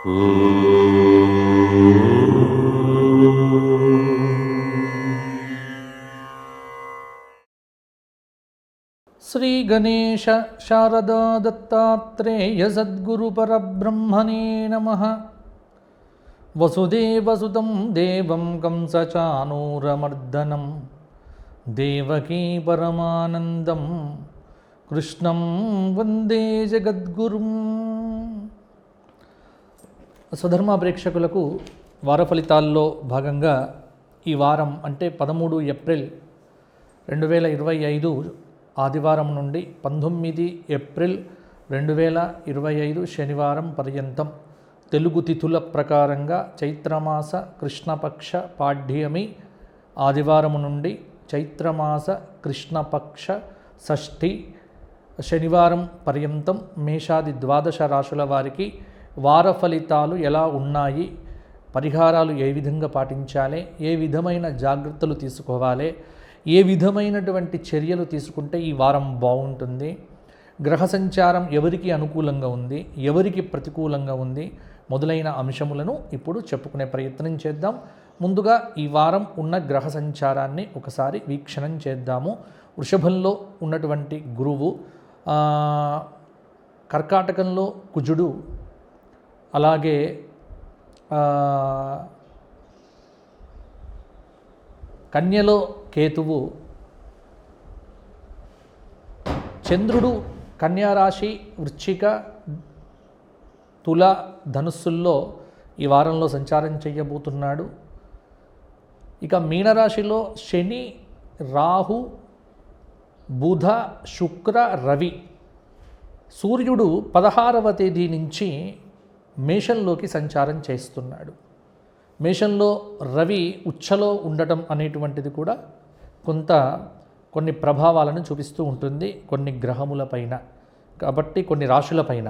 శ్రీ గణేశ శారదా దత్తాత్రేయ సద్గురు పరబ్రహ్మణే నమః. వసుదేవసుతం దేవం కంసచానూరమర్దనం దేవకీ పరమానందం కృష్ణం వందే జగద్గురుం. స్వధర్మ ప్రేక్షకులకు వార ఫలితాల్లో భాగంగా ఈ వారం అంటే 13 ఏప్రిల్ 2025 ఆదివారం నుండి 19 ఏప్రిల్ 2025 శనివారం పర్యంతం తెలుగు తిథుల ప్రకారంగా చైత్రమాస కృష్ణపక్ష పాడ్యమి ఆదివారం నుండి చైత్రమాస కృష్ణపక్ష షష్ఠి శనివారం పర్యంతం మేషాది 12 రాశుల వారికి వార ఫలితాలు ఎలా ఉన్నాయి, పరిహారాలు ఏ విధంగా పాటించాలి, ఏ విధమైన జాగ్రత్తలు తీసుకోవాలి, ఏ విధమైనటువంటి చర్యలు తీసుకుంటే ఈ వారం బాగుంటుంది, గ్రహ సంచారం ఎవరికి అనుకూలంగా ఉంది, ఎవరికి ప్రతికూలంగా ఉంది మొదలైన అంశములను ఇప్పుడు చెప్పుకునే ప్రయత్నం చేద్దాం. ముందుగా ఈ వారం ఉన్న గ్రహ సంచారాన్ని ఒకసారి వీక్షణం చేద్దాము. వృషభంలో ఉన్నటువంటి గురువు, కర్కాటకంలో కుజుడు, అలాగే కన్యలో కేతువు, చంద్రుడు కన్యారాశి, వృశ్చిక, తుల, ధనుస్సుల్లో ఈ వారంలో సంచారం చేయబోతున్నాడు. ఇక మీనరాశిలో శని, రాహు, బుధ, శుక్ర, రవి. సూర్యుడు 16వ తేదీ నుంచి మేషంలోకి సంచారం చేస్తున్నాడు. మేషంలో రవి ఉచ్చలో ఉండటం అనేటువంటిది కూడా కొన్ని ప్రభావాలను చూపిస్తూ ఉంటుంది కొన్ని గ్రహములపైన, కాబట్టి కొన్ని రాశులపైన.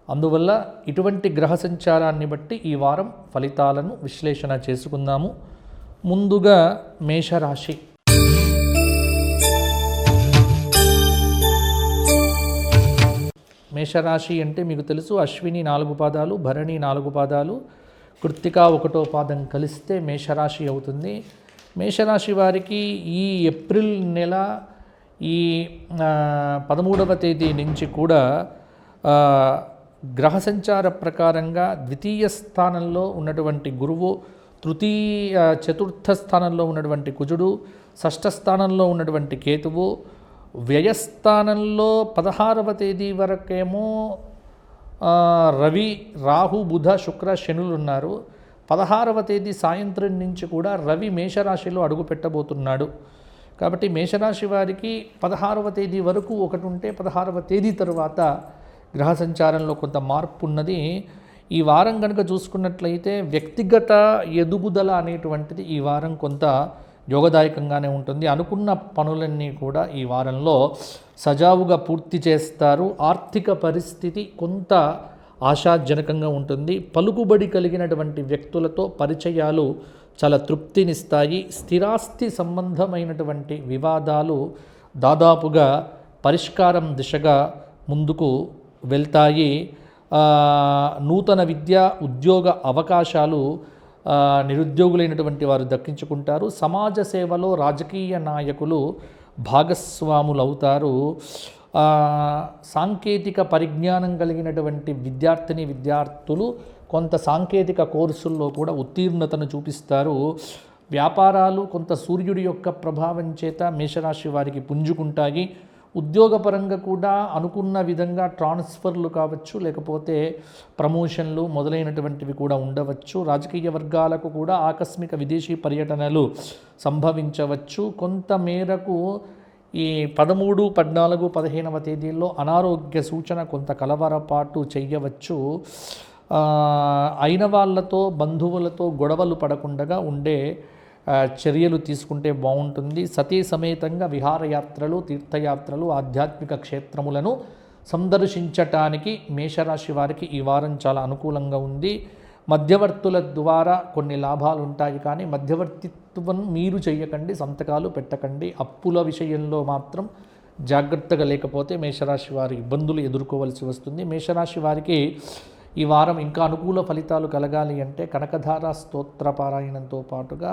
అందువల్ల ఇటువంటి గ్రహ సంచారాన్ని బట్టి ఈ వారం ఫలితాలను విశ్లేషణ చేసుకుందాము. ముందుగా మేషరాశి. మేషరాశి అంటే మీకు తెలుసు, అశ్విని 4 పాదాలు, భరణి 4 పాదాలు, కృత్తిక 1వ పాదం కలిస్తే మేషరాశి అవుతుంది. మేషరాశి వారికి ఈ ఏప్రిల్ నెల ఈ 13వ తేదీ నుంచి కూడా గ్రహ సంచార ప్రకారంగా ద్వితీయ స్థానంలో ఉన్నటువంటి గురువు, చతుర్థ స్థానంలో ఉన్నటువంటి కుజుడు, షష్ఠ స్థానంలో ఉన్నటువంటి కేతువు, వ్యయస్థానంలో 16వ తేదీ వరకేమో రవి, రాహు, బుధ, శుక్ర, శనులు ఉన్నారు. 16వ తేదీ సాయంత్రం నుంచి కూడా రవి మేషరాశిలో అడుగు పెట్టబోతున్నాడు. కాబట్టి మేషరాశి వారికి 16వ తేదీ వరకు ఒకటి ఉంటే 16వ తేదీ తరువాత గ్రహ సంచారంలో కొంత మార్పు ఉన్నది. ఈ వారం కనుక చూసుకున్నట్లయితే వ్యక్తిగత ఎదుగుదల అనేటువంటిది ఈ వారం కొంత యోగదాయకంగానే ఉంటుంది. అనుకున్న పనులన్నీ కూడా ఈ వారంలో సజావుగా పూర్తి చేస్తారు. ఆర్థిక పరిస్థితి కొంత ఆశాజనకంగా ఉంటుంది. పలుకుబడి కలిగినటువంటి వ్యక్తులతో పరిచయాలు చాలా తృప్తినిస్తాయి. స్థిరాస్తి సంబంధమైనటువంటి వివాదాలు దాదాపుగా పరిష్కారం దిశగా ముందుకు వెళ్తాయి. నూతన విద్యా ఉద్యోగ అవకాశాలు నిరుద్యోగులైనటువంటి వారు దక్కించుకుంటారు. సమాజ సేవలో రాజకీయ నాయకులు భాగస్వాములవుతారు. సాంకేతిక పరిజ్ఞానం కలిగినటువంటి విద్యార్థులు కొంత సాంకేతిక కోర్సుల్లో కూడా ఉత్తీర్ణతను చూపిస్తారు. వ్యాపారాలు కొంత సూర్యుడి యొక్క ప్రభావం చేత మేషరాశి వారికి పుంజుకుంటాయి. ఉద్యోగపరంగా కూడా అనుకున్న విధంగా ట్రాన్స్ఫర్లు కావచ్చు, లేకపోతే ప్రమోషన్లు మొదలైనటువంటివి కూడా ఉండవచ్చు. రాజకీయ వర్గాలకు కూడా ఆకస్మిక విదేశీ పర్యటనలు సంభవించవచ్చు. కొంత మేరకు ఈ 13, 14, 15వ తేదీల్లో అనారోగ్య సూచన కొంత కలవరపాటు చేయవచ్చు. అయిన వాళ్ళతో, బంధువులతో గొడవలు పడకుండా ఉండే చర్యలు తీసుకుంటే బాగుంటుంది. సతీ సమేతంగా విహారయాత్రలు, తీర్థయాత్రలు, ఆధ్యాత్మిక క్షేత్రములను సందర్శించటానికి మేషరాశి వారికి ఈ వారం చాలా అనుకూలంగా ఉంది. మధ్యవర్తుల ద్వారా కొన్ని లాభాలు ఉంటాయి, కానీ మధ్యవర్తిత్వం మీరు చేయకండి, సంతకాలు పెట్టకండి. అప్పుల విషయంలో మాత్రం జాగ్రత్తగా లేకపోతే మేషరాశి వారి ఇబ్బందులు ఎదుర్కోవలసి వస్తుంది. మేషరాశి వారికి ఈ వారం ఇంకా అనుకూల ఫలితాలు కలగాలి అంటే కనకధార స్తోత్ర పారాయణంతో పాటుగా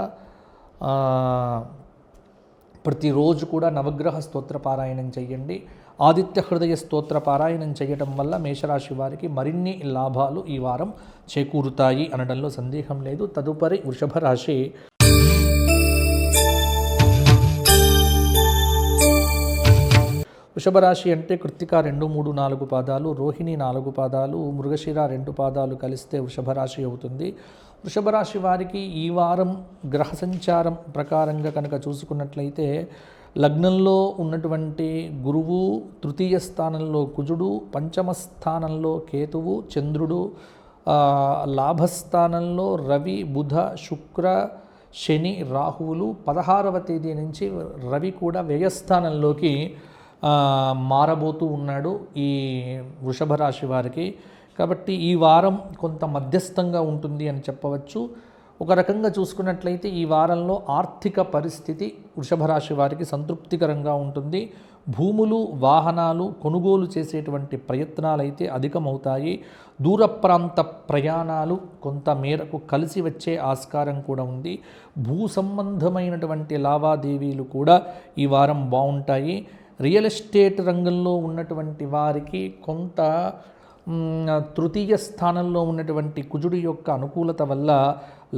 ప్రతిరోజు కూడా నవగ్రహ స్తోత్ర పారాయణం చేయండి. ఆదిత్య హృదయ స్తోత్ర పారాయణం చేయటం వల్ల మేషరాశి వారికి మరిన్ని లాభాలు ఈ వారం చేకూరుతాయి అనడంలో సందేహం లేదు. తదుపరి వృషభ రాశి. వృషభ రాశి అంటే కృత్తిక 2, 3, 4 పాదాలు, రోహిణి 4 పాదాలు, మృగశిర 2 పాదాలు కలిస్తే వృషభ రాశి అవుతుంది. వృషభ రాశి వారికి ఈ వారం గ్రహ సంచారం ప్రకారంగా కనుక చూసుకున్నట్లయితే లగ్నంలో ఉన్నటువంటి గురువు, తృతీయ స్థానంలో కుజుడు, పంచమ స్థానంలో కేతువు, చంద్రుడు, లాభస్థానంలో రవి, బుధ, శుక్ర, శని, రాహువులు. 16వ తేదీ నుంచి రవి కూడా వ్యయస్థానంలోకి మారబోతూ ఉన్నాడు ఈ వృషభ రాశి వారికి. కాబట్టి ఈ వారం కొంత మధ్యస్థంగా ఉంటుంది అని చెప్పవచ్చు. ఒక రకంగా చూసుకున్నట్లయితే ఈ వారంలో ఆర్థిక పరిస్థితి వృషభ రాశి వారికి సంతృప్తికరంగా ఉంటుంది. భూములు, వాహనాలు కొనుగోలు చేసేటువంటి ప్రయత్నాలు అయితే అధికమవుతాయి. దూర ప్రాంత ప్రయాణాలు కొంత మేరకు కలిసి వచ్చే ఆస్కారం కూడా ఉంది. భూ సంబంధమైనటువంటి లావాదేవీలు కూడా ఈ వారం బాగుంటాయి. రియల్ ఎస్టేట్ రంగంలో ఉన్నటువంటి వారికి కొంత తృతీయ స్థానంలో ఉన్నటువంటి కుజుడి యొక్క అనుకూలత వల్ల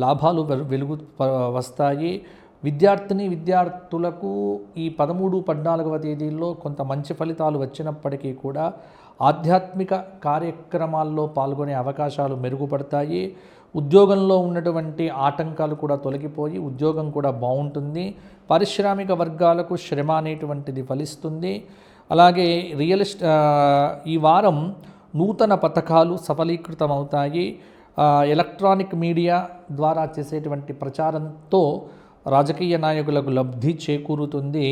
లాభాలు వెలుగు వస్తాయి. విద్యార్థులకు ఈ 13, 14వ తేదీల్లో కొంత మంచి ఫలితాలు వచ్చినప్పటికీ కూడా ఆధ్యాత్మిక కార్యక్రమాల్లో పాల్గొనే అవకాశాలు మెరుగుపడతాయి. ఉద్యోగంలో ఉన్నటువంటి ఆటంకాలు కూడా తొలగిపోయి ఉద్యోగం కూడా బాగుంటుంది. పారిశ్రామిక వర్గాలకు శ్రమ అనేటువంటిది ఫలిస్తుంది. అలాగే ఈ వారం నూతన పథకాలు సఫలీకృతమవుతాయి. ఎలక్ట్రానిక్ మీడియా ద్వారా చేసేటువంటి ప్రచారంతో రాజకీయ నాయకులకు లబ్ధి చేకూరుతుంది.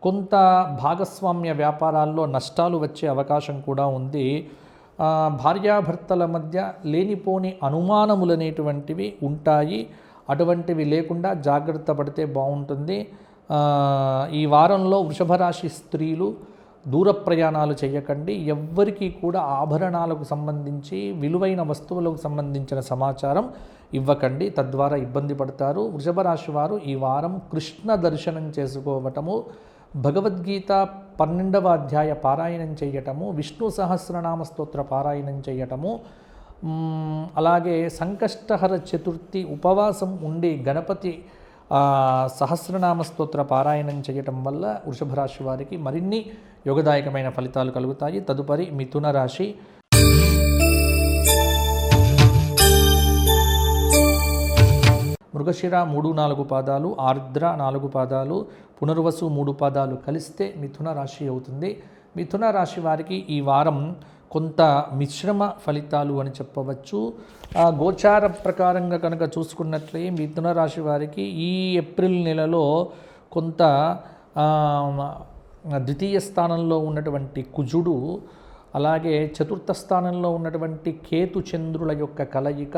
కొంత భాగస్వామ్య వ్యాపారాల్లో నష్టాలు వచ్చే అవకాశం కూడా ఉంది. భార్యాభర్తల మధ్య లేనిపోని అనుమానములనేటువంటివి ఉంటాయి. అటువంటివి లేకుండా జాగ్రత్త పడితే బాగుంటుంది. ఈ వారంలో వృషభ రాశి స్త్రీలు దూర ప్రయాణాలు చేయకండి. ఎవ్వరికీ కూడా ఆభరణాలకు సంబంధించి విలువైన వస్తువులకు సంబంధించిన సమాచారం ఇవ్వకండి, తద్వారా ఇబ్బంది పడతారు. వృషభ రాశి వారు ఈ వారం కృష్ణ దర్శనం చేసుకోవటము, భగవద్గీత 12వ అధ్యాయ పారాయణం చేయటము, విష్ణు సహస్రనామ స్తోత్ర పారాయణం చేయటము, అలాగే సంకష్టహర చతుర్థి ఉపవాసం ఉండి గణపతి సహస్రనామ స్తోత్ర పారాయణం చేయటం వల్ల వృషభ రాశి వారికి మరిన్ని యోగదాయకమైన ఫలితాలు కలుగుతాయి. తదుపరి మిథున రాశి. మృగశిర 3, 4 పాదాలు, ఆర్ద్ర 4 పాదాలు, పునర్వసు 3 పాదాలు కలిస్తే మిథున రాశి అవుతుంది. మిథున రాశి వారికి ఈ వారం కొంత మిశ్రమ ఫలితాలు అని చెప్పవచ్చు. గోచార ప్రకారంగా కనుక చూసుకున్నట్లే మిథున రాశి వారికి ఈ ఏప్రిల్ నెలలో కొంత ద్వితీయ స్థానంలో ఉన్నటువంటి కుజుడు, అలాగే చతుర్థ స్థానంలో ఉన్నటువంటి కేతు చంద్రుల యొక్క కలయిక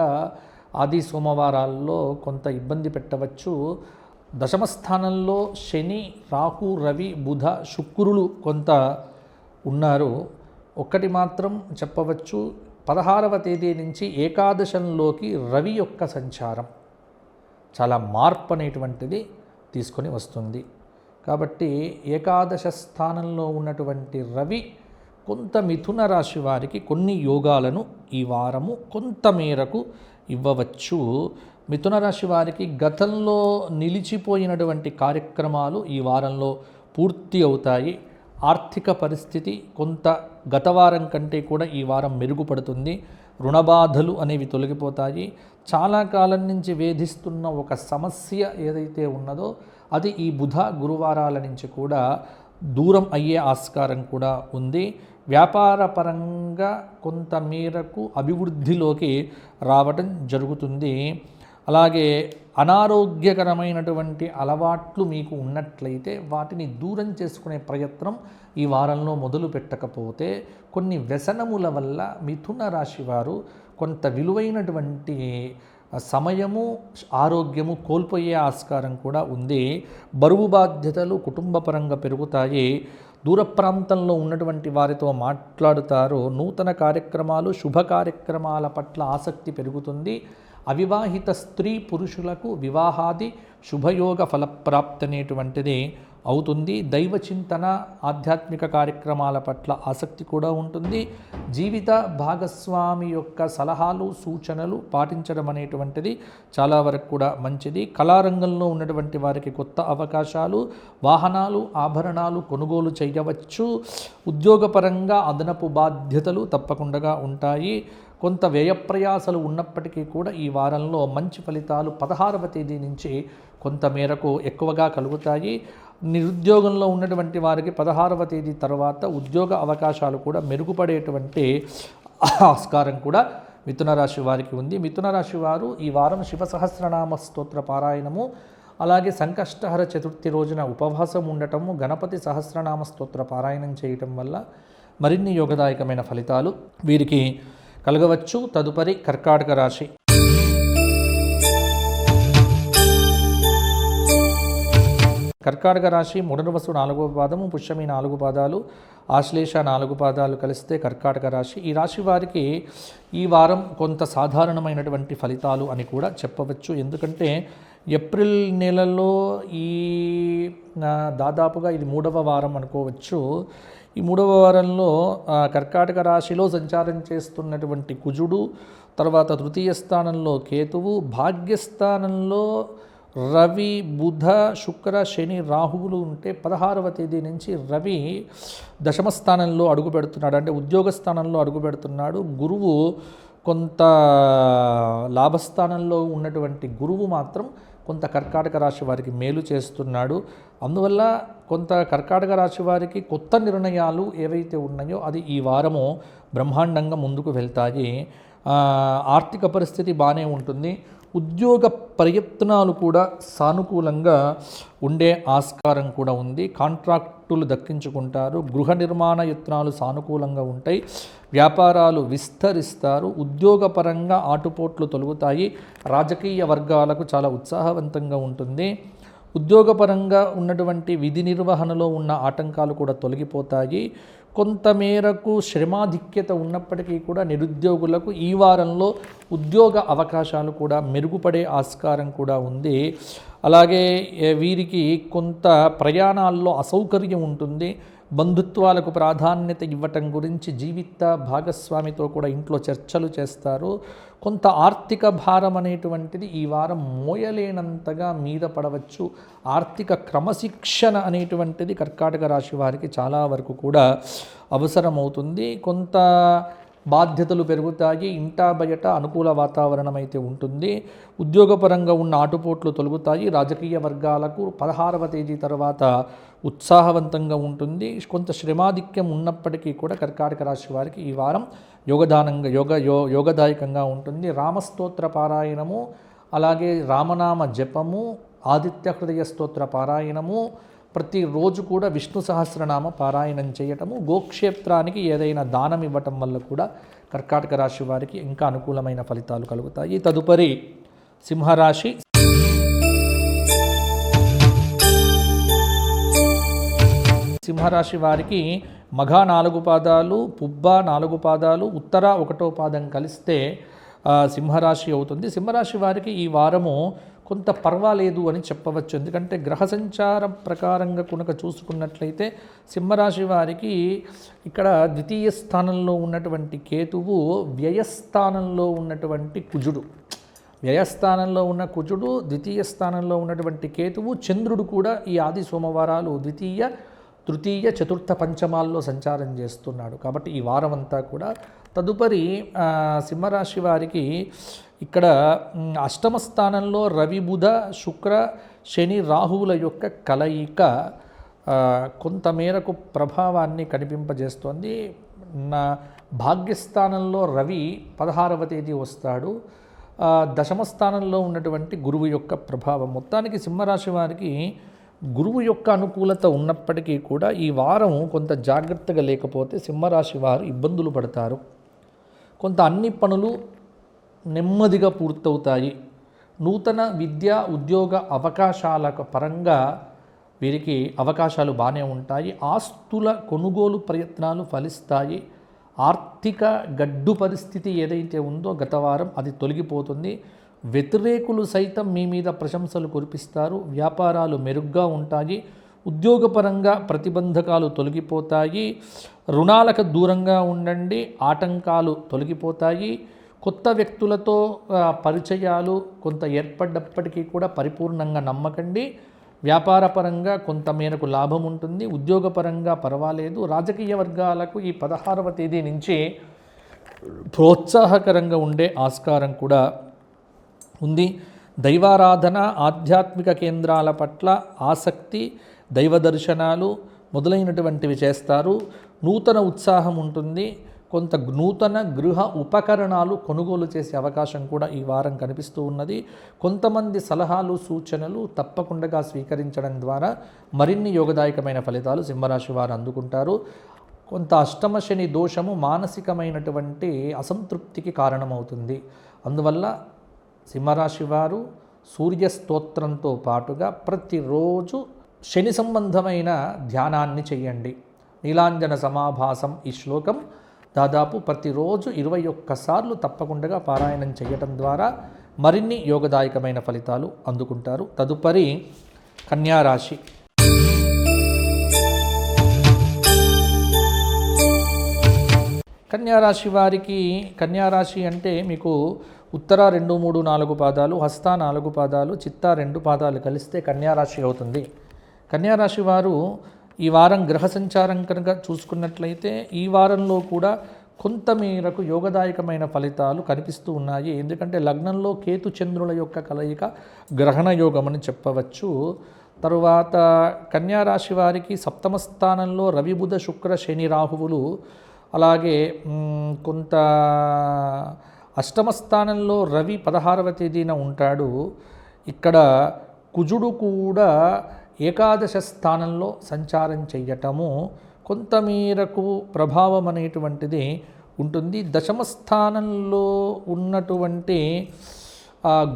ఆది సోమవారాల్లో కొంత ఇబ్బంది పెట్టవచ్చు. దశమ స్థానంలో శని, రాహు, రవి, బుధ, శుక్రులు కొంత ఉన్నారు. ఒక్కటి మాత్రం చెప్పవచ్చు, 16వ తేదీ నుంచి ఏకాదశంలోకి రవి యొక్క సంచారం చాలా మార్పు అనేటువంటిది తీసుకొని వస్తుంది. కాబట్టి ఏకాదశ స్థానంలో ఉన్నటువంటి రవి కొంత మిథున రాశి వారికి కొన్ని యోగాలను ఈ వారము కొంత మేరకు ఇవ్వవచ్చు. మిథున రాశి వారికి గతంలో నిలిచిపోయినటువంటి కార్యక్రమాలు ఈ వారంలో పూర్తి అవుతాయి. ఆర్థిక పరిస్థితి కొంత గత వారం కంటే కూడా ఈ వారం మెరుగుపడుతుంది. రుణబాధలు అనేవి తొలగిపోతాయి. చాలా కాలం నుంచి వేధిస్తున్న ఒక సమస్య ఏదైతే ఉన్నదో అది ఈ బుధ, గురువారాల నుంచి కూడా దూరం అయ్యే ఆస్కారం కూడా ఉంది. వ్యాపార పరంగా కొంత మేరకు అభివృద్ధిలోకి రావడం జరుగుతుంది. అలాగే అనారోగ్యకరమైనటువంటి అలవాట్లు మీకు ఉన్నట్లయితే వాటిని దూరం చేసుకునే ప్రయత్నం ఈ వారంలో మొదలు పెట్టకపోతే కొన్ని వ్యసనముల వల్ల మిథున రాశి వారు కొంత విలువైనటువంటి సమయము ఆరోగ్యము కోల్పోయే ఆస్కారం కూడా ఉంది. బరువు బాధ్యతలు కుటుంబ పరంగా పెరుగుతాయి. దూర ప్రాంతంలో ఉన్నటువంటి వారితో మాట్లాడుతారు. నూతన కార్యక్రమాలు శుభ కార్యక్రమాల పట్ల ఆసక్తి పెరుగుతుంది. అవివాహిత స్త్రీ పురుషులకు వివాహాది శుభయోగ ఫలప్రాప్తి అనేటువంటిది అవుతుంది. దైవ చింతన ఆధ్యాత్మిక కార్యక్రమాల పట్ల ఆసక్తి కూడా ఉంటుంది. జీవిత భాగస్వామి యొక్క సలహాలు సూచనలు పాటించడం అనేటువంటిది చాలా వరకు కూడా మంచిది. కళారంగంలో ఉన్నటువంటి వారికి కొత్త అవకాశాలు, వాహనాలు, ఆభరణాలు కొనుగోలు చేయవచ్చు. ఉద్యోగపరంగా అదనపు బాధ్యతలు తప్పకుండా ఉంటాయి. కొంత వ్యయప్రయాసలు ఉన్నప్పటికీ కూడా ఈ వారంలో మంచి ఫలితాలు 16వ తేదీ నుంచి కొంత మేరకు ఎక్కువగా కలుగుతాయి. నిరుద్యోగంలో ఉన్నటువంటి వారికి 16వ తేదీ తర్వాత ఉద్యోగ అవకాశాలు కూడా మెరుగుపడేటువంటి ఆస్కారం కూడా మిథున రాశి వారికి ఉంది. మిథున రాశి వారు ఈ వారం శివ సహస్రనామ స్తోత్ర పారాయణము, అలాగే సంకష్టహర చతుర్థి రోజున ఉపవాసం ఉండటము, గణపతి సహస్రనామ స్తోత్ర పారాయణం చేయటం వల్ల మరిన్ని యోగదాయకమైన ఫలితాలు వీరికి కలగవచ్చు. తదుపరి కర్కాటక రాశి. కర్కాటక రాశి మొదటి 4వ పాదము, పుష్యమి 4 పాదాలు, ఆశ్లేష 4 పాదాలు కలిస్తే కర్కాటక రాశి. ఈ రాశి వారికి ఈ వారం కొంత సాధారణమైనటువంటి ఫలితాలు అని కూడా చెప్పవచ్చు. ఎందుకంటే ఏప్రిల్ నెలలో ఈ దాదాపుగా ఇది 3వ వారం అనుకోవచ్చు. ఈ 3వ వారంలో కర్కాటక రాశిలో సంచారం చేస్తున్నటువంటి కుజుడు, తర్వాత తృతీయ స్థానంలో కేతువు, భాగ్యస్థానంలో రవి, బుధ, శుక్ర, శని, రాహువులు ఉంటే 16వ తేదీ నుంచి రవి దశమ స్థానంలో అడుగు పెడుతున్నాడు, అంటే ఉద్యోగ స్థానంలో అడుగు పెడుతున్నాడు. గురువు కొంత లాభస్థానంలో ఉన్నటువంటి గురువు మాత్రం కొంత కర్కాటక రాశి వారికి మేలు చేస్తున్నాడు. అందువల్ల కొంత కర్కాటక రాశి వారికి కొత్త నిర్ణయాలు ఏవైతే ఉన్నాయో అది ఈ వారము బ్రహ్మాండంగా ముందుకు వెళ్తాయి. ఆర్థిక పరిస్థితి బాగానే ఉంటుంది. ఉద్యోగ ప్రయత్నాలు కూడా సానుకూలంగా ఉండే ఆస్కారం కూడా ఉంది. కాంట్రాక్టులు దక్కించుకుంటారు. గృహ నిర్మాణ యత్నాలు సానుకూలంగా ఉంటాయి. వ్యాపారాలు విస్తరిస్తారు. ఉద్యోగపరంగా ఆటుపోట్లు తొలగుతాయి. రాజకీయ వర్గాలకు చాలా ఉత్సాహవంతంగా ఉంటుంది. ఉద్యోగపరంగా ఉన్నటువంటి విధి నిర్వహణలో ఉన్న ఆటంకాలు కూడా తొలగిపోతాయి. కొంతమేరకు శ్రమాధిక్యత ఉన్నప్పటికీ కూడా నిరుద్యోగులకు ఈ వారంలో ఉద్యోగ అవకాశాలు కూడా మెరుగుపడే ఆస్కారం కూడా ఉంది. అలాగే వీరికి కొంత ప్రయాణాల్లో అసౌకర్యం ఉంటుంది. బంధుత్వాలకు ప్రాధాన్యత ఇవ్వటం గురించి జీవిత భాగస్వామితో కూడా ఇంట్లో చర్చలు చేస్తారు. కొంత ఆర్థిక భారం అనేటువంటిది ఈ వారం మోయలేనంతగా మీద పడవచ్చు. ఆర్థిక క్రమశిక్షణ అనేటువంటిది కర్కాటక రాశి వారికి చాలా వరకు కూడా అవసరమవుతుంది. కొంత బాధ్యతలు పెరుగుతాయి. ఇంటా బయట అనుకూల వాతావరణం అయితే ఉంటుంది. ఉద్యోగపరంగా ఉన్న ఆటుపోట్లు తొలగుతాయి. రాజకీయ వర్గాలకు 16వ తేదీ తర్వాత ఉత్సాహవంతంగా ఉంటుంది. కొంత శ్రమాధిక్యం ఉన్నప్పటికీ కూడా కర్కాటక రాశి వారికి ఈ వారం యోగదాయకంగా ఉంటుంది. రామస్తోత్ర పారాయణము, అలాగే రామనామ జపము, ఆదిత్య హృదయ స్తోత్ర పారాయణము, ప్రతిరోజు కూడా విష్ణు సహస్రనామ పారాయణం చేయటము, గోక్షేత్రానికి ఏదైనా దానం ఇవ్వటం వల్ల కూడా కర్కాటక రాశి వారికి ఇంకా అనుకూలమైన ఫలితాలు కలుగుతాయి. తదుపరి సింహరాశి. సింహరాశి వారికి మఘ 4 పాదాలు, పుబ్బ 4 పాదాలు, ఉత్తర 1వ పాదం కలిస్తే సింహరాశి అవుతుంది. సింహరాశి వారికి ఈ వారము కొంత పర్వాలేదు అని చెప్పవచ్చు. ఎందుకంటే గ్రహ సంచారం ప్రకారంగా కనుక చూసుకున్నట్లయితే సింహరాశి వారికి ఇక్కడ ద్వితీయ స్థానంలో ఉన్నటువంటి కేతువు, వ్యయస్థానంలో ఉన్నటువంటి కుజుడు, వ్యయస్థానంలో ఉన్న కుజుడు, ద్వితీయ స్థానంలో ఉన్నటువంటి కేతువు, చంద్రుడు కూడా ఈ ఆది సోమవారాలు ద్వితీయ, తృతీయ, చతుర్థ, పంచమాల్లో సంచారం చేస్తున్నాడు. కాబట్టి ఈ వారం అంతా కూడా. తదుపరి సింహరాశి వారికి ఇక్కడ అష్టమ స్థానంలో రవి, బుధ, శుక్ర, శని, రాహువుల యొక్క కలయిక కొంతమేరకు ప్రభావాన్ని కనిపింపజేస్తోంది. నా భాగ్యస్థానంలో రవి 16వ తేదీ వస్తాడు. దశమ స్థానంలో ఉన్నటువంటి గురువు యొక్క ప్రభావం. మొత్తానికి సింహరాశి వారికి గురువు యొక్క అనుకూలత ఉన్నప్పటికీ కూడా ఈ వారం కొంత జాగ్రత్తగా లేకపోతే సింహరాశి వారు ఇబ్బందులు పడతారు. కొంత అన్ని పనులు నెమ్మదిగా పూర్తవుతాయి. నూతన విద్యా ఉద్యోగ అవకాశాల పరంగా వీరికి అవకాశాలు బాగానే ఉంటాయి. ఆస్తుల కొనుగోలు ప్రయత్నాలు ఫలిస్తాయి. ఆర్థిక గడ్డు పరిస్థితి ఏదైతే ఉందో గత వారం అది తొలగిపోతుంది. వ్యతిరేకులు సైతం మీ మీద ప్రశంసలు కురిపిస్తారు. వ్యాపారాలు మెరుగ్గా ఉంటాయి. ఉద్యోగపరంగా ప్రతిబంధకాలు తొలగిపోతాయి. రుణాలకు దూరంగా ఉండండి. ఆటంకాలు తొలగిపోతాయి. కొత్త వ్యక్తులతో పరిచయాలు కొంత ఏర్పడ్డప్పటికీ కూడా పరిపూర్ణంగా నమ్మకండి. వ్యాపారపరంగా కొంత మేరకు లాభం ఉంటుంది. ఉద్యోగపరంగా పర్వాలేదు. రాజకీయ వర్గాలకు ఈ 16వ తేదీ నుంచి ప్రోత్సాహకరంగా ఉండే ఆస్కారం కూడా ఉంది. దైవారాధన, ఆధ్యాత్మిక కేంద్రాల పట్ల ఆసక్తి, దైవ దర్శనాలు మొదలైనటువంటివి చేస్తారు. నూతన ఉత్సాహం ఉంటుంది. కొంత నూతన గృహ ఉపకరణాలు కొనుగోలు చేసే అవకాశం కూడా ఈ వారం కనిపిస్తూ ఉన్నది. కొంతమంది సలహాలు సూచనలు తప్పకుండా స్వీకరించడం ద్వారా మరిన్ని యోగదాయకమైన ఫలితాలు సింహరాశి వారు అందుకుంటారు. కొంత అష్టమ శని దోషము మానసికమైనటువంటి అసంతృప్తికి కారణమవుతుంది. అందువల్ల సింహరాశి వారు సూర్య స్తోత్రంతో పాటుగా ప్రతిరోజు శని సంబంధమైన ధ్యానాన్ని చేయండి. నీలాంజన సమాభాసం ఈ శ్లోకం దాదాపు ప్రతిరోజు 21 సార్లు తప్పకుండా పారాయణం చేయటం ద్వారా మరిన్ని యోగదాయకమైన ఫలితాలు అందుకుంటారు. తదుపరి కన్యారాశి. కన్యారాశి వారికి, కన్యారాశి అంటే మీకు ఉత్తర 2, 3, 4 పాదాలు, హస్త 4 పాదాలు, చిత్త 2 పాదాలు కలిస్తే కన్యారాశి అవుతుంది. కన్యారాశి వారు ఈ వారం గ్రహ సంచారం కనుక చూసుకున్నట్లయితే ఈ వారంలో కూడా కొంతమేరకు యోగదాయకమైన ఫలితాలు కనిపిస్తూ ఉన్నాయి. ఎందుకంటే లగ్నంలో కేతు చంద్రుల యొక్క కలయిక గ్రహణ యోగం అని చెప్పవచ్చు. తరువాత కన్యారాశి వారికి సప్తమ స్థానంలో రవి, బుధ, శుక్ర, శని, రాహువులు, అలాగే కొంత అష్టమ స్థానంలో రవి 16వ తేదీన ఉంటాడు. ఇక్కడ కుజుడు కూడా ఏకాదశ స్థానంలో సంచారం చెయ్యటము కొంతమేరకు ప్రభావం అనేటువంటిది ఉంటుంది. దశమ స్థానంలో ఉన్నటువంటి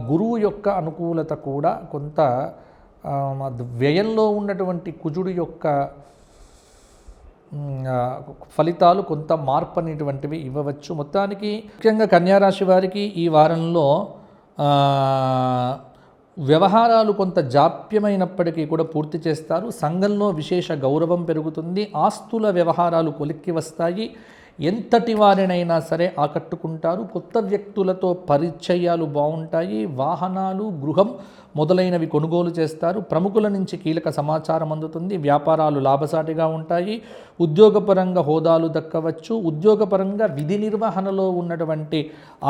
గురువు యొక్క అనుకూలత కూడా కొంత వ్యయంలో ఉన్నటువంటి కుజుడు యొక్క ఫలితాలు కొంత మార్పు అనేటువంటివి ఇవ్వవచ్చు. మొత్తానికి ముఖ్యంగా కన్యారాశి వారికి ఈ వారంలో వ్యవహారాలు కొంత జాప్యమైనప్పటికీ కూడా పూర్తి చేస్తారు. సంఘంలో విశేష గౌరవం పెరుగుతుంది. ఆస్తుల వ్యవహారాలు కొలిక్కి వస్తాయి. ఎంతటి వారినైనా సరే ఆకట్టుకుంటారు. కొత్త వ్యక్తులతో పరిచయాలు బాగుంటాయి. వాహనాలు, గృహం మొదలైనవి కొనుగోలు చేస్తారు. ప్రముఖుల నుంచి కీలక సమాచారం అందుతుంది. వ్యాపారాలు లాభసాటిగా ఉంటాయి. ఉద్యోగపరంగా హోదాలు దక్కవచ్చు. ఉద్యోగపరంగా విధి నిర్వహణలో ఉన్నటువంటి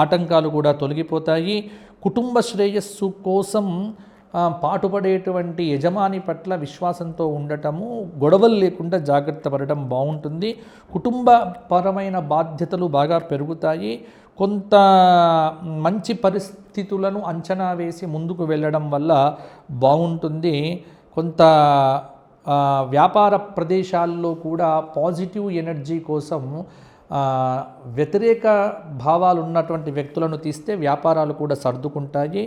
ఆటంకాలు కూడా తొలగిపోతాయి. కుటుంబ శ్రేయస్సు కోసం పాటుపడేటువంటి యజమాని పట్ల విశ్వాసంతో ఉండటము, గొడవలు లేకుండా జాగ్రత్త పడటం బాగుంటుంది. కుటుంబపరమైన బాధ్యతలు బాగా పెరుగుతాయి. కొంత మంచి పరిస్థితులను అంచనా వేసి ముందుకు వెళ్ళడం వల్ల బాగుంటుంది. కొంత వ్యాపార ప్రదేశాల్లో కూడా పాజిటివ్ ఎనర్జీ కోసం వ్యతిరేక భావాలు ఉన్నటువంటి వ్యక్తులను తీస్తే వ్యాపారాలు కూడా సర్దుకుంటాయి.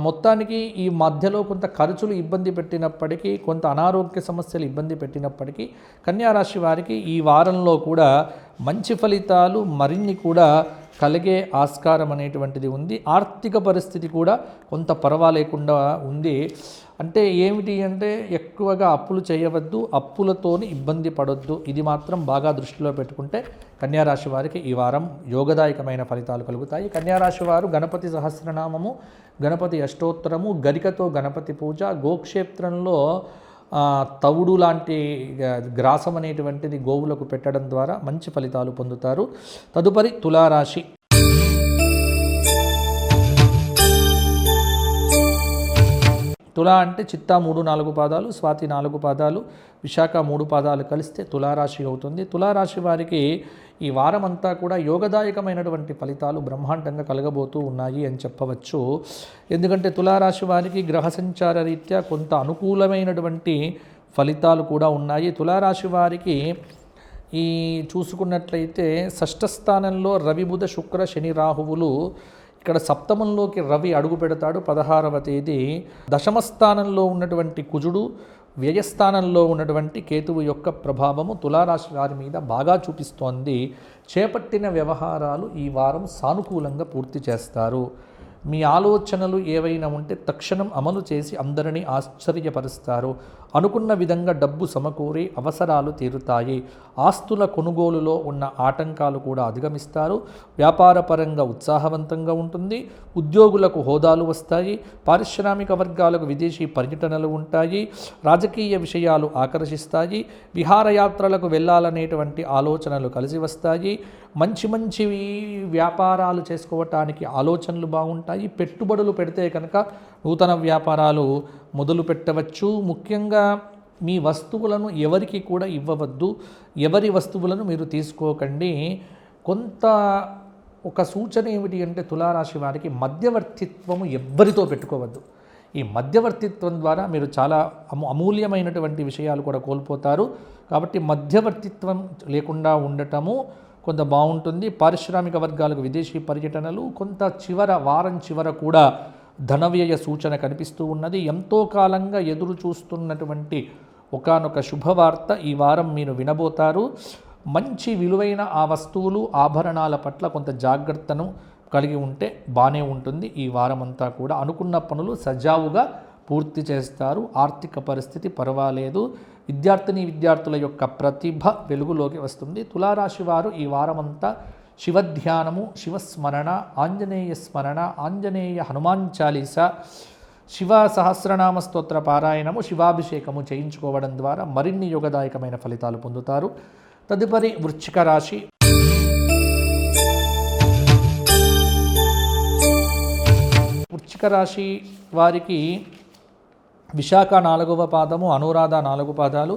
మొత్తానికి ఈ మధ్యలో కొంత ఖర్చులు ఇబ్బంది పెట్టినప్పటికీ, కొంత అనారోగ్య సమస్యలు ఇబ్బంది పెట్టినప్పటికీ కన్యారాశి వారికి ఈ వారంలో కూడా మంచి ఫలితాలు మరిన్ని కూడా కలిగే ఆస్కారం అనేటువంటిది ఉంది. ఆర్థిక పరిస్థితి కూడా కొంత పర్వాలేకుండా ఉంది. అంటే ఏమిటి అంటే ఎక్కువగా అప్పులు చేయవద్దు, అప్పులతోని ఇబ్బంది పడొద్దు. ఇది మాత్రం బాగా దృష్టిలో పెట్టుకుంటే కన్యారాశి వారికి ఈ వారం యోగదాయకమైన ఫలితాలు కలుగుతాయి. కన్యారాశి వారు గణపతి సహస్రనామము, గణపతి అష్టోత్తరము, గరికతో గణపతి పూజ, గోక్షేత్రంలో తవుడు లాంటి గ్రాసం అనేటువంటిది గోవులకు పెట్టడం ద్వారా మంచి ఫలితాలు పొందుతారు. తదుపరి తులారాశి. తులా అంటే చిత్తా 3, 4 పాదాలు, స్వాతి 4 పాదాలు, విశాఖ 3 పాదాలు కలిస్తే తులారాశి అవుతుంది. తులారాశి వారికి ఈ వారం అంతా కూడా యోగదాయకమైనటువంటి ఫలితాలు బ్రహ్మాండంగా కలగబోతూ ఉన్నాయి అని చెప్పవచ్చు. ఎందుకంటే తులారాశి వారికి గ్రహ సంచార రీత్యా కొంత అనుకూలమైనటువంటి ఫలితాలు కూడా ఉన్నాయి. తులారాశి వారికి ఈ చూసుకున్నట్లయితే షష్ఠ స్థానంలో రవి బుధ శుక్ర శని రాహువులు, ఇక్కడ సప్తమంలోకి రవి అడుగు పెడతాడు 16వ తేదీ. దశమ స్థానంలో ఉన్నటువంటి కుజుడు, వ్యయస్థానంలో ఉన్నటువంటి కేతువు యొక్క ప్రభావము తులారాశి వారి మీద బాగా చూపిస్తోంది. చేపట్టిన వ్యవహారాలు ఈ వారం సానుకూలంగా పూర్తి చేస్తారు. మీ ఆలోచనలు ఏవైనా ఉంటే తక్షణం అమలు చేసి అందరినీ ఆశ్చర్యపరుస్తారు. అనుకున్న విధంగా డబ్బు సమకూరి అవసరాలు తీరుతాయి. ఆస్తుల కొనుగోలులో ఉన్న ఆటంకాలు కూడా అధిగమిస్తారు. వ్యాపారపరంగా ఉత్సాహవంతంగా ఉంటుంది. ఉద్యోగులకు హోదాలు వస్తాయి. పారిశ్రామిక వర్గాలకు విదేశీ పర్యటనలు ఉంటాయి. రాజకీయ విషయాలు ఆకర్షిస్తాయి. విహారయాత్రలకు వెళ్ళాలనేటువంటి ఆలోచనలు కలిసి వస్తాయి. మంచి మంచి వ్యాపారాలు చేసుకోవటానికి ఆలోచనలు బాగుంటాయి. పెట్టుబడులు పెడితే కనుక నూతన వ్యాపారాలు మొదలు పెట్టవచ్చు. ముఖ్యంగా మీ వస్తువులను ఎవరికి కూడా ఇవ్వవద్దు. ఎవరి వస్తువులను మీరు తీసుకోకండి. కొంత ఒక సూచన ఏమిటి అంటే తులారాశి వారికి మధ్యవర్తిత్వము ఎవ్వరితో పెట్టుకోవద్దు. ఈ మధ్యవర్తిత్వం ద్వారా మీరు చాలా అమూల్యమైనటువంటి విషయాలు కూడా కోల్పోతారు. కాబట్టి మధ్యవర్తిత్వం లేకుండా ఉండటము కొంత బాగుంటుంది. పారిశ్రామిక వర్గాలకు విదేశీ పర్యటనలు, కొంత వారం చివర కూడా ధనవ్యయ సూచన కనిపిస్తూ ఉన్నది. ఎంతో కాలంగా ఎదురు చూస్తున్నటువంటి ఒకానొక శుభవార్త ఈ వారం మీరు వినబోతారు. మంచి విలువైన ఆ వస్తువులు, ఆభరణాల పట్ల కొంత జాగ్రత్తను కలిగి ఉంటే బాగానే ఉంటుంది. ఈ వారం అంతా కూడా అనుకున్న పనులు సజావుగా పూర్తి చేస్తారు. ఆర్థిక పరిస్థితి పర్వాలేదు. విద్యార్థుల యొక్క ప్రతిభ వెలుగులోకి వస్తుంది. తులారాశి వారు ఈ వారమంతా శివధ్యానము, శివస్మరణ, ఆంజనేయ స్మరణ, ఆంజనేయ హనుమాన్ చాలీసా, శివ సహస్రనామ స్తోత్ర పారాయణము, శివాభిషేకము చేయించుకోవడం ద్వారా మరిన్ని యోగదాయకమైన ఫలితాలు పొందుతారు. తదుపరి వృశ్చిక రాశి. వృశ్చిక రాశి వారికి విశాఖ 4వ పాదము, అనురాధ 4 పాదాలు,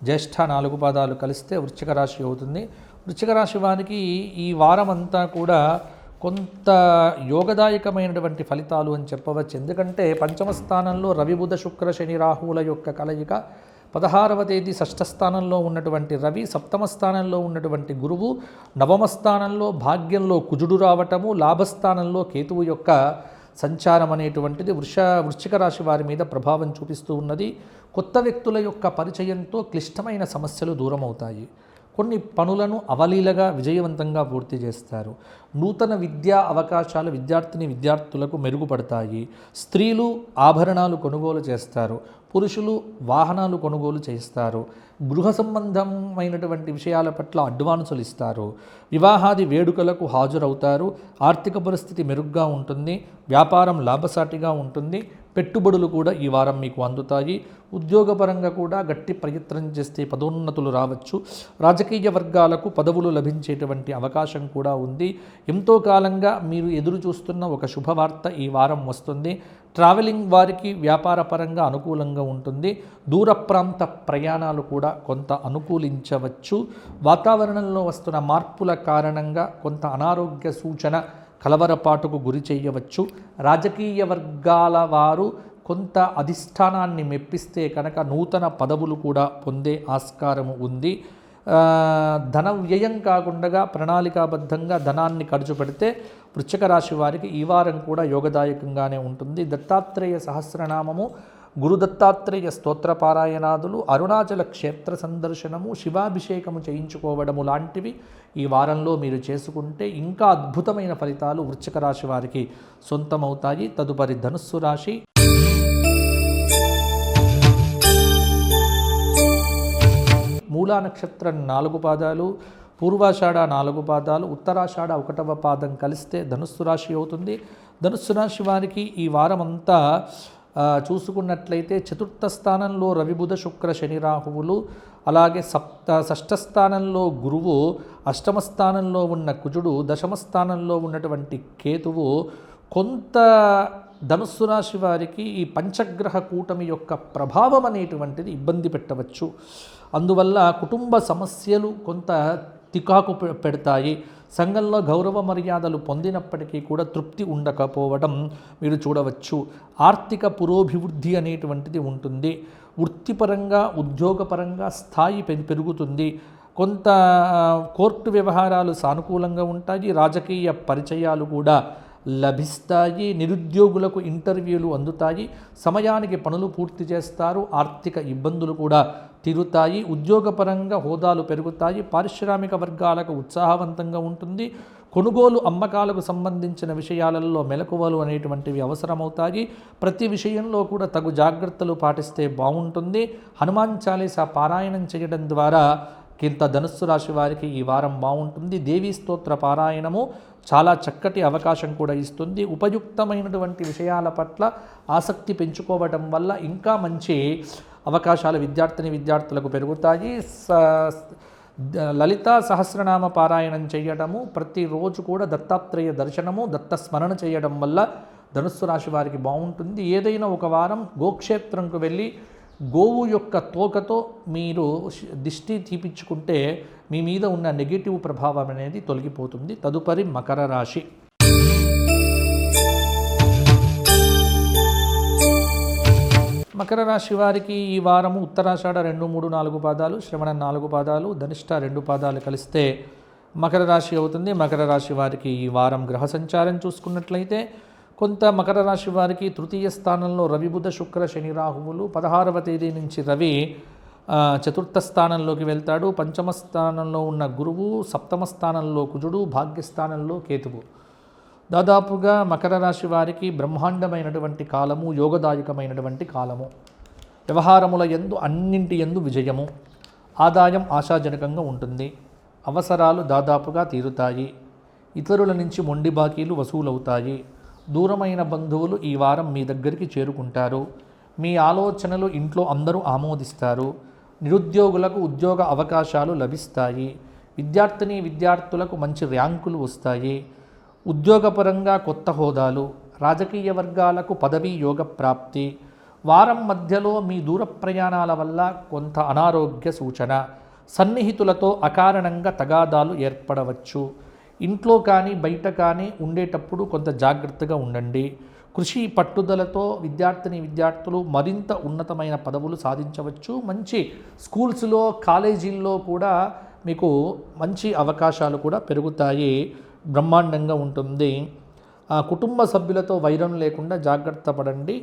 జ్యేష్ఠ 4 పాదాలు కలిస్తే వృశ్చిక రాశి అవుతుంది. వృశ్చిక రాశి వారికి ఈ వారం అంతా కూడా కొంత యోగదాయకమైనటువంటి ఫలితాలు అని చెప్పవచ్చు. ఎందుకంటే పంచమ స్థానంలో రవి బుధ శుక్ర శని రాహువుల యొక్క కలయిక, 16వ తేదీ షష్ఠ స్థానంలో ఉన్నటువంటి రవి, సప్తమ స్థానంలో ఉన్నటువంటి గురువు, నవమ స్థానంలో భాగ్యంలో కుజుడు రావటము, లాభస్థానంలో కేతువు యొక్క సంచారం అనేటువంటిది వృశ్చిక రాశి వారి మీద ప్రభావం చూపిస్తూ ఉన్నది. కొత్త వ్యక్తుల యొక్క పరిచయంతో క్లిష్టమైన సమస్యలు దూరం అవుతాయి. కొన్ని పనులను అవలీలగా విజయవంతంగా పూర్తి చేస్తారు. నూతన విద్యా అవకాశాలు విద్యార్థులకు మెరుగుపడతాయి. స్త్రీలు ఆభరణాలు కొనుగోలు చేస్తారు. పురుషులు వాహనాలు కొనుగోలు చేస్తారు. గృహ సంబంధమైనటువంటి విషయాల పట్ల అడ్వాన్సులు ఇస్తారు. వివాహాది వేడుకలకు హాజరవుతారు. ఆర్థిక పరిస్థితి మెరుగ్గా ఉంటుంది. వ్యాపారం లాభసాటిగా ఉంటుంది. పెట్టుబడులు కూడా ఈ వారం మీకు అందుతాయి. ఉద్యోగపరంగా కూడా గట్టి ప్రయత్నం చేస్తే పదోన్నతులు రావచ్చు. రాజకీయ వర్గాలకు పదవులు లభించేటువంటి అవకాశం కూడా ఉంది. ఎంతో కాలంగా మీరు ఎదురు చూస్తున్న ఒక శుభవార్త ఈ వారం వస్తుంది. ట్రావెలింగ్ వారికి వ్యాపారపరంగా అనుకూలంగా ఉంటుంది. దూర ప్రాంత ప్రయాణాలు కూడా కొంత అనుకూలించవచ్చు. వాతావరణంలో వస్తున్న మార్పుల కారణంగా కొంత అనారోగ్య సూచన, కలవరపాటుకు గురి చేయవచ్చు. రాజకీయ వర్గాల వారు కొంత అధిష్టానాన్ని మెప్పిస్తే కనుక నూతన పదవులు కూడా పొందే ఆస్కారము ఉంది. ధన వ్యయం కాకుండా ప్రణాళికాబద్ధంగా ధనాన్ని ఖర్చు పెడితే వృశ్చిక రాశి వారికి ఈ వారం కూడా యోగదాయకంగానే ఉంటుంది. దత్తాత్రేయ సహస్రనామము, గురు దత్తాత్రేయ స్తోత్ర పారాయణాదులు, అరుణాచల క్షేత్ర సందర్శనము, శివాభిషేకము చేయించుకోవడము లాంటివి ఈ వారంలో మీరు చేసుకుంటే ఇంకా అద్భుతమైన ఫలితాలు వృశ్చిక రాశి వారికి సొంతమవుతాయి. తదుపరి ధనుస్సు రాశి. మూలా నక్షత్రం 4 పాదాలు, పూర్వాషాఢ 4 పాదాలు, ఉత్తరాషాఢ 1వ పాదం కలిస్తే ధనుస్సు రాశి అవుతుంది. ధనుస్సు రాశి వారికి ఈ వారమంతా చూసుకున్నట్లయితే చతుర్థ స్థానంలో రవి బుధ శుక్ర శని రాహువులు, అలాగే షష్ఠ స్థానంలో గురువు, అష్టమ స్థానంలో ఉన్న కుజుడు, దశమ స్థానంలో ఉన్నటువంటి కేతువు కొంత ధనుస్సు రాశి వారికి ఈ పంచగ్రహ కూటమి యొక్క ప్రభావం అనేటువంటిది ఇబ్బంది పెట్టవచ్చు. అందువల్ల కుటుంబ సమస్యలు కొంత తికాకు పెడతాయి. సంఘంలో గౌరవ మర్యాదలు పొందినప్పటికీ కూడా తృప్తి ఉండకపోవడం మీరు చూడవచ్చు. ఆర్థిక పురోభివృద్ధి అనేటువంటిది ఉంటుంది. వృత్తిపరంగా ఉద్యోగపరంగా స్థాయి పెరుగుతుంది. కొంత కోర్టు వ్యవహారాలు సానుకూలంగా ఉంటాయి, రాజకీయ పరిచయాలు కూడా లభిస్తాయి, నిరుద్యోగులకు ఇంటర్వ్యూలు అందుతాయి, సమయానికి పనులు పూర్తి చేస్తారు, ఆర్థిక ఇబ్బందులు కూడా తీరుతాయి, ఉద్యోగపరంగా హోదాలు పెరుగుతాయి, పారిశ్రామిక వర్గాలకు ఉత్సాహవంతంగా ఉంటుంది, కొనుగోలు అమ్మకాలకు సంబంధించిన విషయాలలో మెలకువలు అనేటువంటివి అవసరమవుతాయి, ప్రతి విషయంలో కూడా తగు జాగ్రత్తలు పాటిస్తే బాగుంటుంది. హనుమాన్ చాలీసా పారాయణం చేయడం ద్వారా కింద ధనుస్సు రాశి వారికి ఈ వారం బాగుంటుంది. దేవీ స్తోత్ర పారాయణము చాలా చక్కటి అవకాశం కూడా ఇస్తుంది. ఉపయుక్తమైనటువంటి విషయాల పట్ల ఆసక్తి పెంచుకోవడం వల్ల ఇంకా మంచి అవకాశాలు విద్యార్థులకు పెరుగుతాయి. లలితా సహస్రనామ పారాయణం చేయడము, ప్రతిరోజు కూడా దత్తాత్రేయ దర్శనము, దత్త స్మరణ చేయడం వల్ల ధనుస్సు రాశి వారికి బాగుంటుంది. ఏదైనా ఒక వారం గోక్షేత్రంకు వెళ్ళి గోవు యొక్క తోకతో మీరు దిష్టి తీపించుకుంటే మీ మీద ఉన్న నెగిటివ్ ప్రభావం అనేది తొలగిపోతుంది. తదుపరి మకర రాశి. మకర రాశి వారికి ఈ వారము ఉత్తరాషాఢ 2, 3, 4 పాదాలు, శ్రవణ 4 పాదాలు, ధనిష్ట 2 పాదాలు కలిస్తే మకర రాశి అవుతుంది. మకర రాశి వారికి ఈ వారం గ్రహ సంచారం చూసుకున్నట్లయితే కొంత మకర రాశి వారికి తృతీయ స్థానంలో రవి, బుధ, శుక్ర, శని, రాహువులు. 16వ తేదీ నుంచి రవి చతుర్థ స్థానంలోకి వెళ్తాడు. పంచమ స్థానంలో ఉన్న గురువు, సప్తమ స్థానంలో కుజుడు, భాగ్యస్థానంలో కేతువు. దాదాపుగా మకర రాశి వారికి బ్రహ్మాండమైనటువంటి కాలము, యోగదాయకమైనటువంటి కాలము. వ్యవహారముల యందు అన్నింటి యందు విజయము, ఆదాయం ఆశాజనకంగా ఉంటుంది, అవసరాలు దాదాపుగా తీరుతాయి, ఇతరుల నుంచి మొండి బాకీలు వసూలవుతాయి, దూరమైన బంధువులు ఈ వారం మీ దగ్గరికి చేరుకుంటారు, మీ ఆలోచనలు ఇంట్లో అందరూ ఆమోదిస్తారు, నిరుద్యోగులకు ఉద్యోగ అవకాశాలు లభిస్తాయి, విద్యార్థులకు మంచి ర్యాంకులు వస్తాయి, ఉద్యోగపరంగా కొత్త హోదాలు, రాజకీయ వర్గాలకు పదవీ యోగ ప్రాప్తి. వారం మధ్యలో మీ దూర ప్రయాణాల వల్ల కొంత అనారోగ్య సూచన, సన్నిహితులతో అకారణంగా తగాదాలు ఏర్పడవచ్చు. ఇంట్లో కానీ బయట కానీ ఉండేటప్పుడు కొంత జాగ్రత్తగా ఉండండి. కృషి పట్టుదలతో విద్యార్థులు మరింత ఉన్నతమైన పదవులు సాధించవచ్చు. మంచి స్కూల్స్లో, కాలేజీల్లో కూడా మీకు మంచి అవకాశాలు కూడా పెరుగుతాయి. బ్రహ్మాండంగా ఉంటుంది. కుటుంబ సభ్యులతో వైరం లేకుండా జాగ్రత్త పడండి.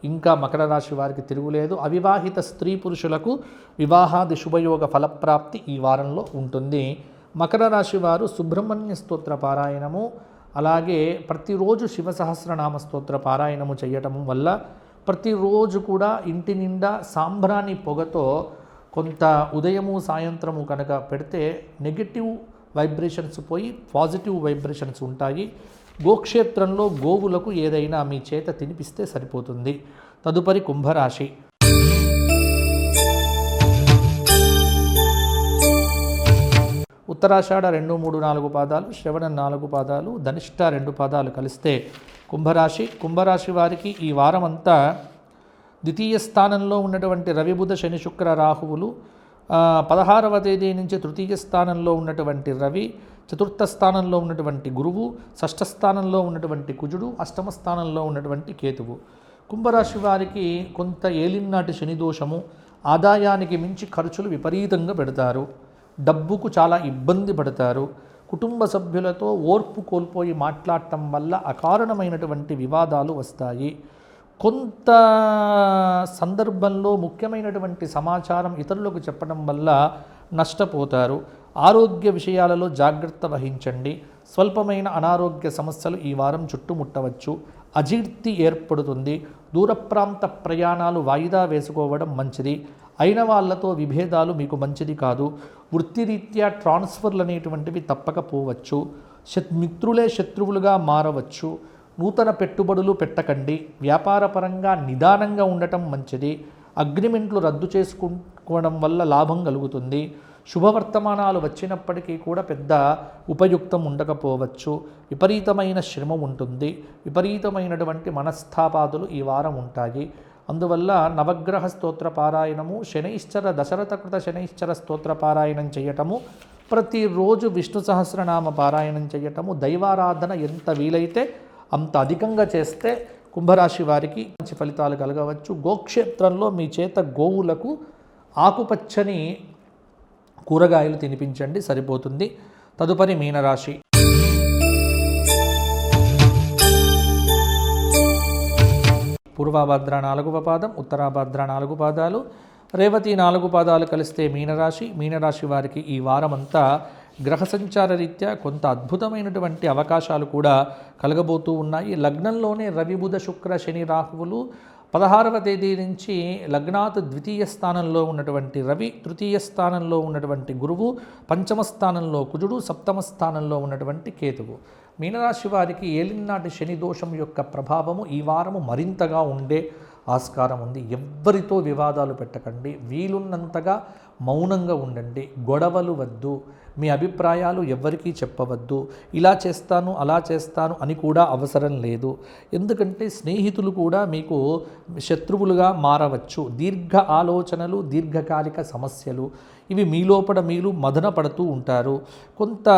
ఇంకా మకర రాశి వారికి తిరుగులేదు. అవివాహిత స్త్రీ పురుషులకు వివాహాది శుభయోగ ఫలప్రాప్తి ఈ వారంలో ఉంటుంది. మకర రాశి వారు సుబ్రహ్మణ్య స్తోత్ర పారాయణము, అలాగే ప్రతిరోజు శివ సహస్రనామ స్తోత్ర పారాయణము చేయటం వల్ల ప్రతిరోజు కూడా ఇంటి నిండా సాంబ్రాణి పొగతో కొంత ఉదయము సాయంత్రము కనుక పెడితే నెగిటివ్ వైబ్రేషన్స్ పోయి పాజిటివ్ వైబ్రేషన్స్ ఉంటాయి. గోక్షేత్రంలో గోవులకు ఏదైనా మీ చేత తినిపిస్తే సరిపోతుంది. తదుపరి కుంభరాశి. ఉత్తరాషాఢ 2, 3, 4 పాదాలు, శ్రవణ 4 పాదాలు, ధనిష్ట 2 పాదాలు కలిస్తే కుంభరాశి. కుంభరాశి వారికి ఈ వారం అంతా ద్వితీయ స్థానంలో ఉన్నటువంటి రవి, బుధ, శని, శుక్ర, రాహువులు, 16వ తేదీ నుంచి తృతీయ స్థానంలో ఉన్నటువంటి రవి, చతుర్థ స్థానంలో ఉన్నటువంటి గురువు, షష్ఠ స్థానంలో ఉన్నటువంటి కుజుడు, అష్టమ స్థానంలో ఉన్నటువంటి కేతువు. కుంభరాశి వారికి కొంత ఏలినాటి శని దోషము, ఆదాయానికి మించి ఖర్చులు విపరీతంగా పెడతారు, డబ్బుకు చాలా ఇబ్బంది పడతారు, కుటుంబ సభ్యులతో ఓర్పు కోల్పోయి మాట్లాడటం వల్ల అకారణమైనటువంటి వివాదాలు వస్తాయి. కొంత సందర్భంలో ముఖ్యమైనటువంటి సమాచారం ఇతరులకు చెప్పడం వల్ల నష్టపోతారు. ఆరోగ్య విషయాలలో జాగ్రత్త వహించండి. స్వల్పమైన అనారోగ్య సమస్యలు ఈ వారం చుట్టుముట్టవచ్చు. అజీర్తి ఏర్పడుతుంది. దూర ప్రాంత ప్రయాణాలు వాయిదా వేసుకోవడం మంచిది. అయిన వాళ్ళతో విభేదాలు మీకు మంచిది కాదు. వృత్తిరీత్యా ట్రాన్స్ఫర్లు అనేటువంటివి తప్పకపోవచ్చు. మిత్రులే శత్రువులుగా మారవచ్చు. నూతన పెట్టుబడులు పెట్టకండి. వ్యాపారపరంగా నిదానంగా ఉండటం మంచిది. అగ్రిమెంట్లు రద్దు చేసుకోవడం వల్ల లాభం కలుగుతుంది. శుభవర్తమానాలు వచ్చినప్పటికీ కూడా పెద్ద ఉపయుక్తం ఉండకపోవచ్చు. విపరీతమైన శ్రమ ఉంటుంది. విపరీతమైనటువంటి మనస్తాపాదులు ఈ వారం ఉంటాయి. అందువల్ల నవగ్రహ స్తోత్ర పారాయణము, శనైశ్చర దశరథకృత శనైశ్చర స్తోత్ర పారాయణం చేయటము, ప్రతిరోజు విష్ణు సహస్రనామ పారాయణం చేయటము, దైవారాధన ఎంత వీలైతే అంత అధికంగా చేస్తే కుంభరాశి వారికి మంచి ఫలితాలు కలగవచ్చు. గోక్షేత్రంలో మీ చేత గోవులకు ఆకుపచ్చని కూరగాయలు తినిపించండి, సరిపోతుంది. తదుపరి మీనరాశి. పూర్వభద్ర 4వ పాదం, ఉత్తరాభద్ర 4 పాదాలు, రేవతి 4 పాదాలు కలిస్తే మీనరాశి. మీనరాశి వారికి ఈ వారమంతా గ్రహ సంచార రీత్యా కొంత అద్భుతమైనటువంటి అవకాశాలు కూడా కలగబోతూ ఉన్నాయి. లగ్నంలోనే రవి, బుధ, శుక్ర, శని, రాహువులు 16వ తేదీ నుంచి లగ్నాత్ ద్వితీయ స్థానంలో ఉన్నటువంటి రవి, తృతీయ స్థానంలో ఉన్నటువంటి గురువు, పంచమ స్థానంలో కుజుడు, సప్తమ స్థానంలో ఉన్నటువంటి కేతువు. మీనరాశి వారికి ఏలినాటి శని దోషం యొక్క ప్రభావము ఈ వారము మరింతగా ఉండే ఆస్కారం ఉంది. ఎవ్వరితో వివాదాలు పెట్టకండి, వీలున్నంతగా మౌనంగా ఉండండి, గొడవలు వద్దు, మీ అభిప్రాయాలు ఎవ్వరికీ చెప్పవద్దు. ఇలా చేస్తాను, అలా చేస్తాను అని కూడా అవసరం లేదు. ఎందుకంటే స్నేహితులు కూడా మీకు శత్రువులుగా మారవచ్చు. దీర్ఘ ఆలోచనలు, దీర్ఘకాలిక సమస్యలు ఇవి మీ లోపల మీరు మదన పడుతూ ఉంటారు. కొంత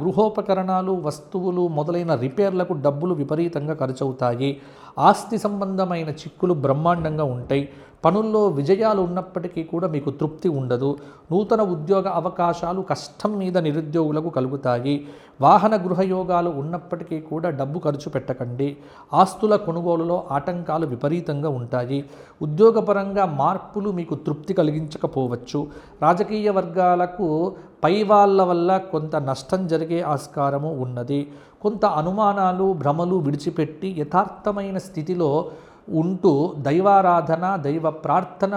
గృహోపకరణాలు, వస్తువులు మొదలైన రిపేర్లకు డబ్బులు విపరీతంగా ఖర్చు అవుతాయి. ఆస్తి సంబంధమైన చిక్కులు బ్రహ్మాండంగా ఉంటాయి. పనుల్లో విజయాలు ఉన్నప్పటికీ కూడా మీకు తృప్తి ఉండదు. నూతన ఉద్యోగ అవకాశాలు కష్టం మీద నిరుద్యోగులకు కలుగుతాయి. వాహన గృహయోగాలు ఉన్నప్పటికీ కూడా డబ్బు ఖర్చు పెట్టకండి. ఆస్తుల కొనుగోలులో ఆటంకాలు విపరీతంగా ఉంటాయి. ఉద్యోగపరంగా మార్పులు మీకు తృప్తి కలిగించకపోవచ్చు. రాజకీయ వర్గాలకు పై వాళ్ళ వల్ల కొంత నష్టం జరిగే ఆస్కారము ఉన్నది. కొంత అనుమానాలు, భ్రమలు విడిచిపెట్టి యథార్థమైన స్థితిలో ఉంటూ దైవారాధన, దైవ ప్రార్థన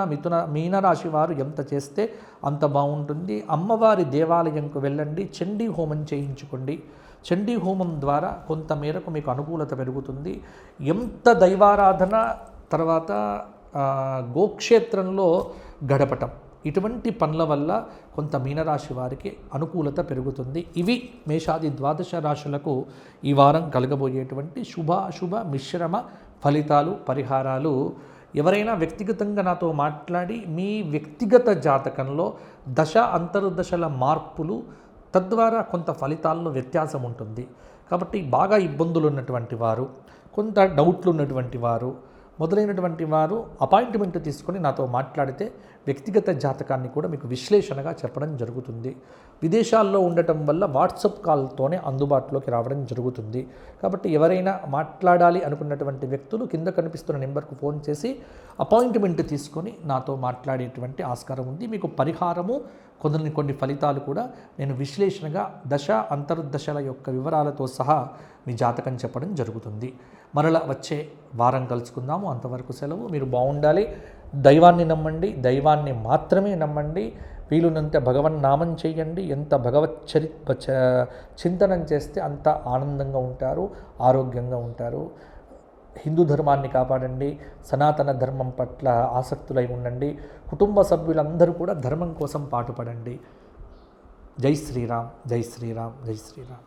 మీనరాశి వారు ఎంత చేస్తే అంత బాగుంటుంది. అమ్మవారి దేవాలయంకు వెళ్ళండి, చండీ హోమం చేయించుకోండి. చండీ హోమం ద్వారా కొంత మేరకు మీకు అనుకూలత పెరుగుతుంది. ఎంత దైవారాధన, తర్వాత గోక్షేత్రంలో గడపటం, ఇటువంటి పనుల వల్ల కొంత మీనరాశి వారికి అనుకూలత పెరుగుతుంది. ఇవి మేషాది ద్వాదశ రాశులకు ఈ వారం కలగబోయేటువంటి శుభాశుభ మిశ్రమ ఫలితాలు, పరిహారాలు. ఎవరైనా వ్యక్తిగతంగా నాతో మాట్లాడి మీ వ్యక్తిగత జాతకంలో దశ అంతర్దశల మార్పులు, తద్వారా కొంత ఫలితాల్లో వ్యత్యాసం ఉంటుంది. కాబట్టి బాగా ఇబ్బందులు ఉన్నటువంటి వారు, కొంత డౌట్లు ఉన్నటువంటి వారు మొదలైనటువంటి వారు అపాయింట్మెంట్ తీసుకొని నాతో మాట్లాడితే వ్యక్తిగత జాతకాన్ని కూడా మీకు విశ్లేషణగా చెప్పడం జరుగుతుంది. విదేశాల్లో ఉండటం వల్ల వాట్సాప్ కాల్తోనే అందుబాటులోకి రావడం జరుగుతుంది. కాబట్టి ఎవరైనా మాట్లాడాలి అనుకున్నటువంటి వ్యక్తులు కింద కనిపిస్తున్న నెంబర్కు ఫోన్ చేసి అపాయింట్మెంట్ తీసుకొని నాతో మాట్లాడేటువంటి ఆస్కారం ఉంది. మీకు పరిహారము, కొన్ని ఫలితాలు కూడా నేను విశ్లేషణగా దశ అంతర్దశల యొక్క వివరాలతో సహా మీ జాతకం చెప్పడం జరుగుతుంది. మరలా వచ్చే వారం కలుసుకుందాము. అంతవరకు సెలవు. మీరు బాగుండాలి. దైవాన్ని నమ్మండి, దైవాన్ని మాత్రమే నమ్మండి. వీలునంత భగవన్నామం చేయండి. ఎంత చింతనం చేస్తే అంత ఆనందంగా ఉంటారు, ఆరోగ్యంగా ఉంటారు. హిందూ ధర్మాన్ని కాపాడండి. సనాతన ధర్మం పట్ల ఆసక్తులై ఉండండి. కుటుంబ సభ్యులందరూ కూడా ధర్మం కోసం పాటుపడండి. జై శ్రీరామ్, జై శ్రీరామ్, జై శ్రీరామ్.